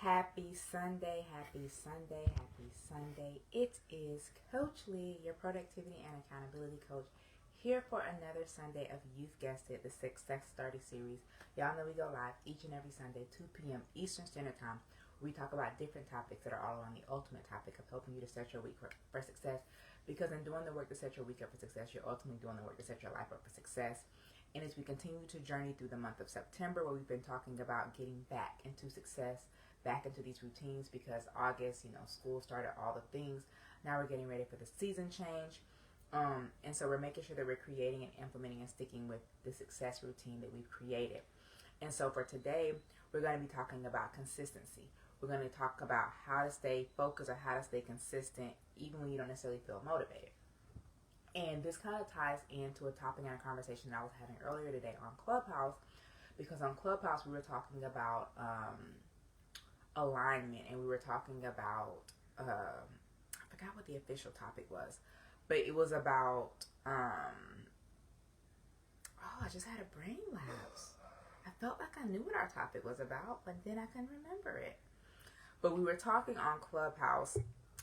Happy Sunday, happy Sunday, happy Sunday. It is Coach Lee, your productivity and accountability coach, here for another Sunday of You've Guessed It, the Success 30 series. Y'all know we go live each and every Sunday, 2 p.m. Eastern Standard Time. We talk about different topics that are all on the ultimate topic of helping you to set your week for success. Because in doing the work to set your week up for success, you're ultimately doing the work to set your life up for success. And as we continue to journey through the month of September, where we've been talking about getting back into success, back into these routines, because August, school started, all the things. Now we're getting ready for the season change. And so we're making sure that we're creating and implementing and sticking with the success routine that we've created. And so for today, we're going to be talking about consistency. We're going to talk about how to stay focused or how to stay consistent even when you don't necessarily feel motivated. And this kind of ties into a topic and a conversation that I was having earlier today on Clubhouse, because on Clubhouse we were talking about alignment, and we were talking about I forgot what the official topic was, but it was about I just had a brain lapse. I felt like I knew what our topic was about, but then I couldn't remember it. But we were talking on Clubhouse,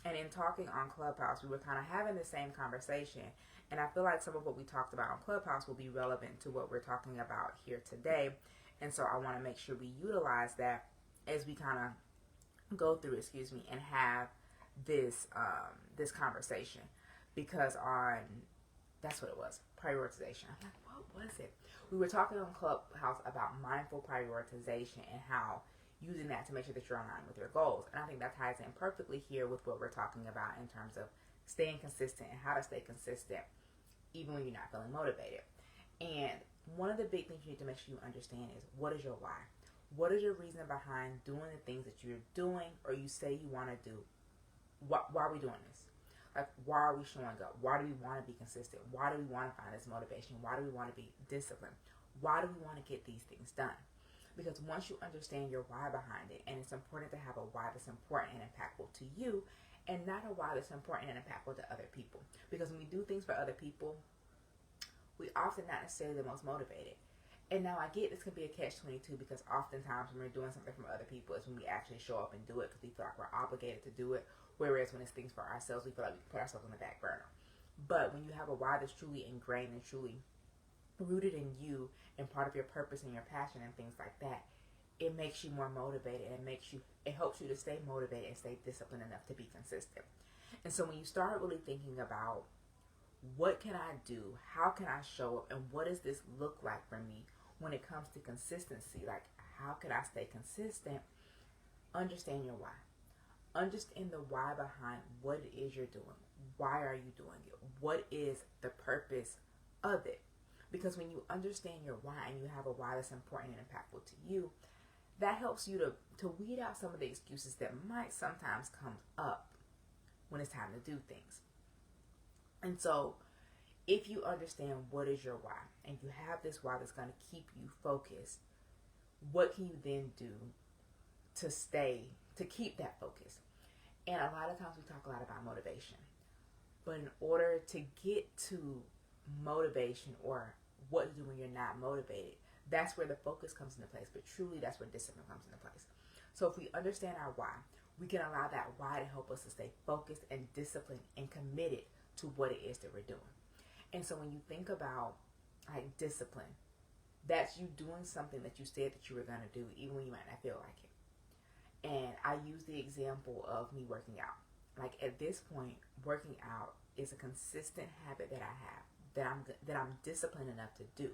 and in talking on Clubhouse, we were kind of having the same conversation. And I feel like some of what we talked about on Clubhouse will be relevant to what we're talking about here today. And so I want to make sure we utilize that as we kind of go through, and have this this conversation. Because that's what it was, prioritization. I'm like, what was it? We were talking on Clubhouse about mindful prioritization and how using that to make sure that you're aligned with your goals. And I think that ties in perfectly here with what we're talking about in terms of staying consistent and how to stay consistent even when you're not feeling motivated. And one of the big things you need to make sure you understand is, what is your why? What is your reason behind doing the things that you're doing or you say you want to do? Why are we doing this? Like, why are we showing up? Why do we want to be consistent? Why do we want to find this motivation? Why do we want to be disciplined? Why do we want to get these things done? Because once you understand your why behind it, and it's important to have a why that's important and impactful to you, and not a why that's important and impactful to other people. Because when we do things for other people, we often not necessarily the most motivated. And now I get this can be a catch-22, because oftentimes when we're doing something for other people is when we actually show up and do it because we feel like we're obligated to do it. Whereas when it's things for ourselves, we feel like we put ourselves on the back burner. But when you have a why that's truly ingrained and truly rooted in you and part of your purpose and your passion and things like that, it makes you more motivated, and it helps you to stay motivated and stay disciplined enough to be consistent. And so when you start really thinking about, what can I do? How can I show up? And what does this look like for me when it comes to consistency? Like, how can I stay consistent? Understand your why. Understand the why behind what it is you're doing. Why are you doing it? What is the purpose of it? Because when you understand your why and you have a why that's important and impactful to you, that helps you to weed out some of the excuses that might sometimes come up when it's time to do things. And so if you understand what is your why, and you have this why that's going to keep you focused, what can you then do to keep that focus? And a lot of times we talk a lot about motivation. But in order to get to motivation, or what to do when you're not motivated, that's where the focus comes into place. But truly, that's where discipline comes into place. So if we understand our why, we can allow that why to help us to stay focused and disciplined and committed to what it is that we're doing. And so when you think about like discipline, that's you doing something that you said that you were going to do even when you might not feel like it. And I use the example of me working out. Like, at this point, working out is a consistent habit that I have, that I'm disciplined enough to do.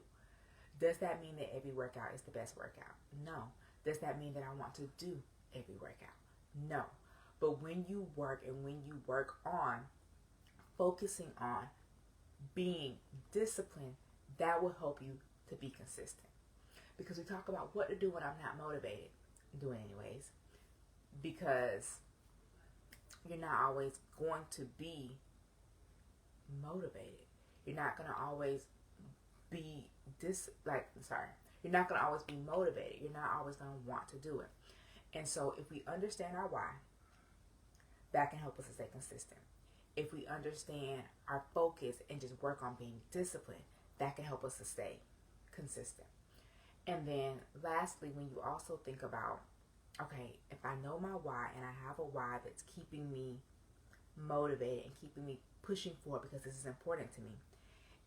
Does that mean that every workout is the best workout? No. Does that mean that I want to do every workout? No. But when you work, and when you work on focusing on being disciplined, that will help you to be consistent. Because we talk about what to do when I'm not motivated. Do it anyways. Because you're not always going to be motivated. You're not going to always be you're not going to always be motivated. You're not always going to want to do it. And so if we understand our why, that can help us to stay consistent. If we understand our focus and just work on being disciplined, that can help us to stay consistent. And then lastly, when you also think about okay, if I know my why and I have a why that's keeping me motivated and keeping me pushing forward because this is important to me,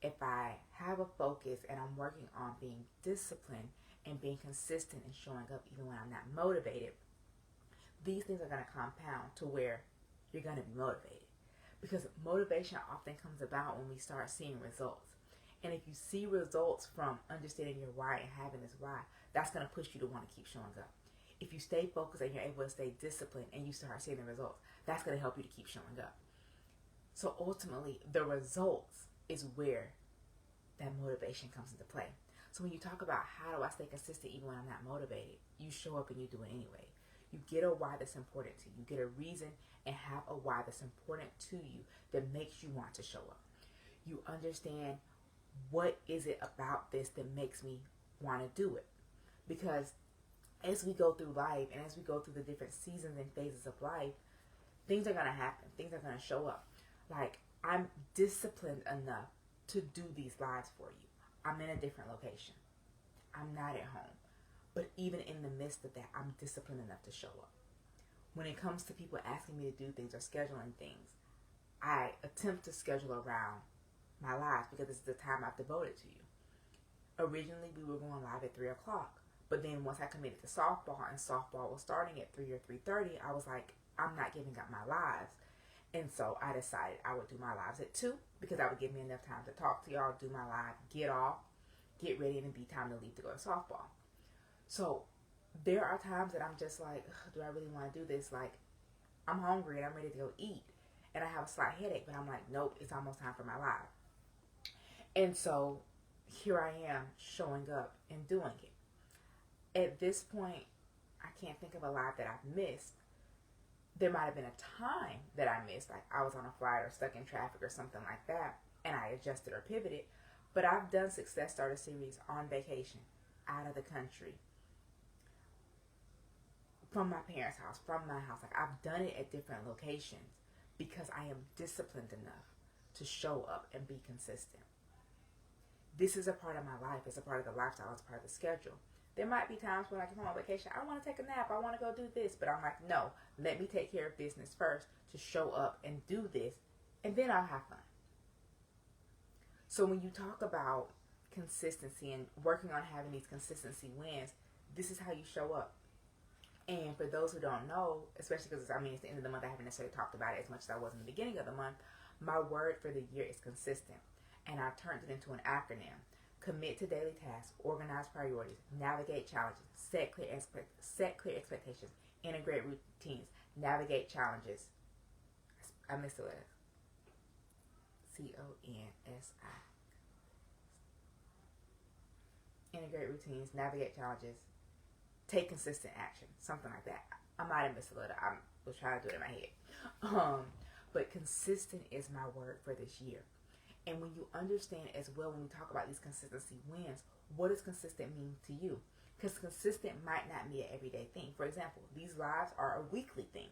if I have a focus and I'm working on being disciplined and being consistent and showing up even when I'm not motivated, these things are going to compound to where you're going to be motivated. Because motivation often comes about when we start seeing results. And if you see results from understanding your why and having this why, that's going to push you to want to keep showing up. If you stay focused and you're able to stay disciplined and you start seeing the results, that's going to help you to keep showing up. So ultimately, the results is where that motivation comes into play. So when you talk about how do I stay consistent even when I'm not motivated, you show up and you do it anyway. You get a why that's important to you. You get a reason and have a why that's important to you that makes you want to show up. You understand what is it about this that makes me want to do it. Because as we go through life and as we go through the different seasons and phases of life, things are going to happen. Things are going to show up. Like, I'm disciplined enough to do these lives for you. I'm in a different location. I'm not at home. But even in the midst of that, I'm disciplined enough to show up. When it comes to people asking me to do things or scheduling things, I attempt to schedule around my lives because this is the time I've devoted to you. Originally, we were going live at 3 o'clock. But then once I committed to softball and softball was starting at 3 or 3:30, I was like, I'm not giving up my lives. And so I decided I would do my lives at 2 because that would give me enough time to talk to y'all, do my live, get off, get ready, and it'd be time to leave to go to softball. So there are times that I'm just like, do I really want to do this? Like, I'm hungry and I'm ready to go eat. And I have a slight headache, but I'm like, nope, it's almost time for my live. And so here I am showing up and doing it. At this point, I can't think of a live that I've missed. There might have been a time that I missed, like I was on a flight or stuck in traffic or something like that, and I adjusted or pivoted. But I've done Success Starter Series on vacation, out of the country, from my parents' house, from my house. Like, I've done it at different locations because I am disciplined enough to show up and be consistent. This is a part of my life. It's a part of the lifestyle. It's a part of the schedule. There might be times when I come home on vacation, I want to take a nap, I want to go do this, but I'm like, no, let me take care of business first to show up and do this, and then I'll have fun. So when you talk about consistency and working on having these consistency wins, this is how you show up. And for those who don't know, especially because, it's the end of the month, I haven't necessarily talked about it as much as I was in the beginning of the month, my word for the year is consistent. And I turned it into an acronym. Commit to daily tasks, organize priorities, navigate challenges, set clear expectations, integrate routines, navigate challenges. I missed the letter. CONSI. Integrate routines, navigate challenges, take consistent action, something like that. I might have missed a letter. I was trying to do it in my head. But consistent is my word for this year. And when you understand as well, when we talk about these consistency wins, what does consistent mean to you? Because consistent might not be an everyday thing. For example, these lives are a weekly thing,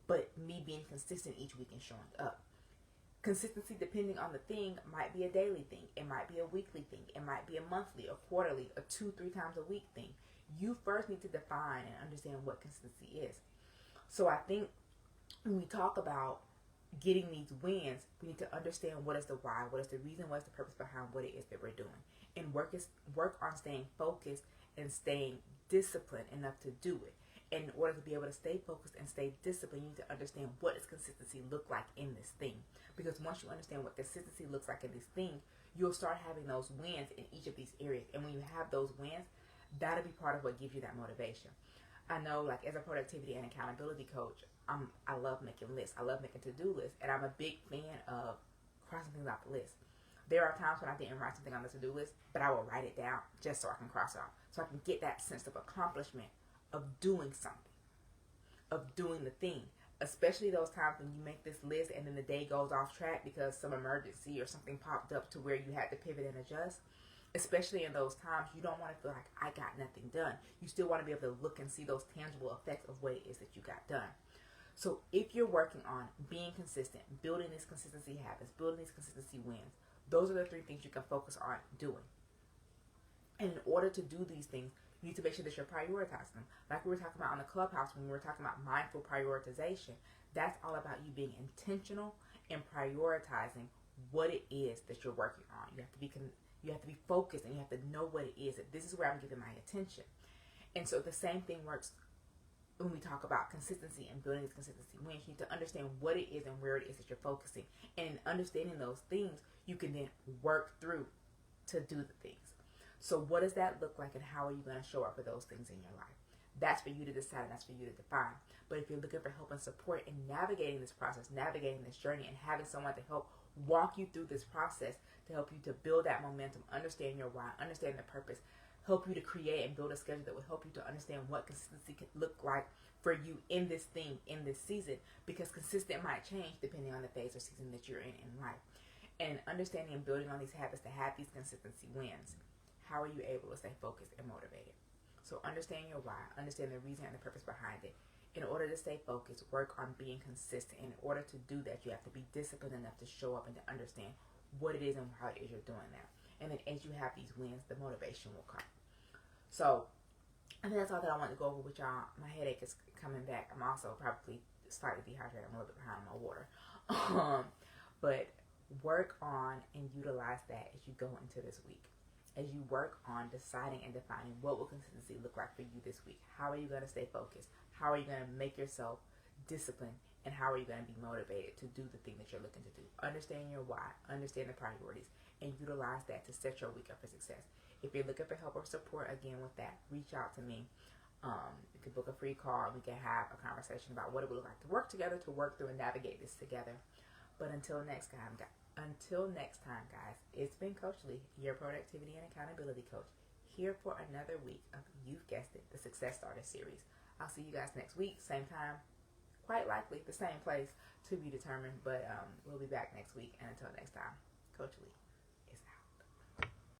but me being consistent each week and showing up. Consistency, depending on the thing, might be a daily thing. It might be a weekly thing. It might be a monthly, a quarterly, a 2-3 times a week thing. You first need to define and understand what consistency is. So I think when we talk about getting these wins, we need to understand what is the why, what is the reason, what is the purpose behind what it is that we're doing. And work on staying focused and staying disciplined enough to do it. And in order to be able to stay focused and stay disciplined, you need to understand what does consistency look like in this thing. Because once you understand what consistency looks like in this thing, you'll start having those wins in each of these areas. And when you have those wins, that'll be part of what gives you that motivation. I know, like, as a productivity and accountability coach, I love making lists. I love making to-do lists. And I'm a big fan of crossing things off the list. There are times when I didn't write something on the to-do list, but I will write it down just so I can cross it off. So I can get that sense of accomplishment of doing something, of doing the thing. Especially those times when you make this list and then the day goes off track because some emergency or something popped up to where you had to pivot and adjust. Especially in those times, you don't want to feel like I got nothing done. You still want to be able to look and see those tangible effects of what it is that you got done. So if you're working on being consistent, building these consistency habits, building these consistency wins, those are the 3 things you can focus on doing. And in order to do these things, You need to make sure that you're prioritizing them. Like we were talking about on the Clubhouse when we were talking about mindful prioritization. That's all about you being intentional and prioritizing what it is that you're working on. You have to be focused, and you have to know what it is. That this is where I'm giving my attention. And so the same thing works when we talk about consistency and building this consistency wins. You need to understand what it is and where it is that you're focusing. And in understanding those things, you can then work through to do the things. So what does that look like, and how are you going to show up for those things in your life? That's for you to decide, and that's for you to define. But if you're looking for help and support in navigating this process, navigating this journey, and having someone to help walk you through this process, to help you to build that momentum, understand your why, understand the purpose, help you to create and build a schedule that will help you to understand what consistency could look like for you in this thing, in this season, because consistent might change depending on the phase or season that you're in life. And understanding and building on these habits to have these consistency wins. How are you able to stay focused and motivated? So understand your why, understand the reason and the purpose behind it. In order to stay focused, work on being consistent. And in order to do that, you have to be disciplined enough to show up and to understand what it is and how it is you're doing that. And then as you have these wins, the motivation will come. So I think that's all that I want to go over with y'all. My headache is coming back. I'm also probably slightly dehydrated. I'm a little bit behind on my water. But work on and utilize that as you go into this week. As you work on deciding and defining what will consistency look like for you this week. How are you going to stay focused? How are you going to make yourself disciplined? And how are you going to be motivated to do the thing that you're looking to do? Understand your why, understand the priorities, and utilize that to set your week up for success. If you're looking for help or support, again, with that, reach out to me. You can book a free call, and we can have a conversation about what it would look like to work together, to work through and navigate this together. But until next time, guys, it's been Coach Lee, your productivity and accountability coach, here for another week of, you've guessed it, the Success Starter series. I'll see you guys next week, same time, quite likely the same place, to be determined, but we'll be back next week. And until next time, Coach Lee.